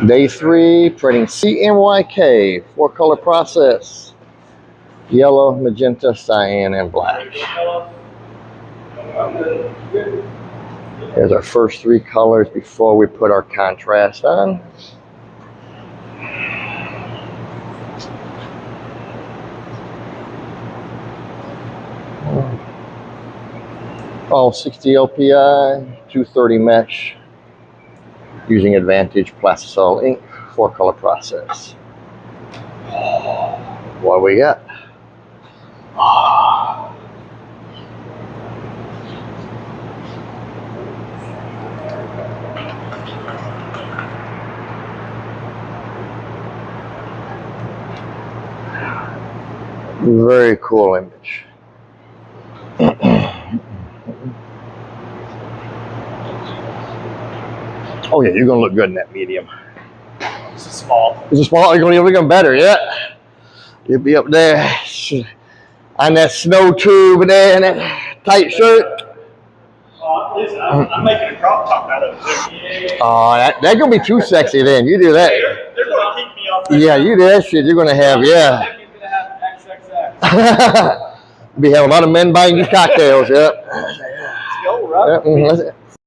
Day 3, printing CMYK, 4-color process. Yellow, magenta, cyan, and black. Here's our first 3 colors before we put our contrast on. All 60 LPI, 230 mesh, using Advantage Plastisol ink, 4-color process. What we got? Very cool image. Oh yeah, you're gonna look good in that medium. This is small. This is small. You're gonna look even better. Yeah, you'll be up there on that snow tube there in that tight shirt. Listen, I'm making a crop top out of it. Oh, that gonna be too sexy then. You do that. They're gonna keep me off. Yeah, you do that shit. You're gonna have XXX. Be having a lot of men buying you cocktails. Yep. Let's go, right? Yep.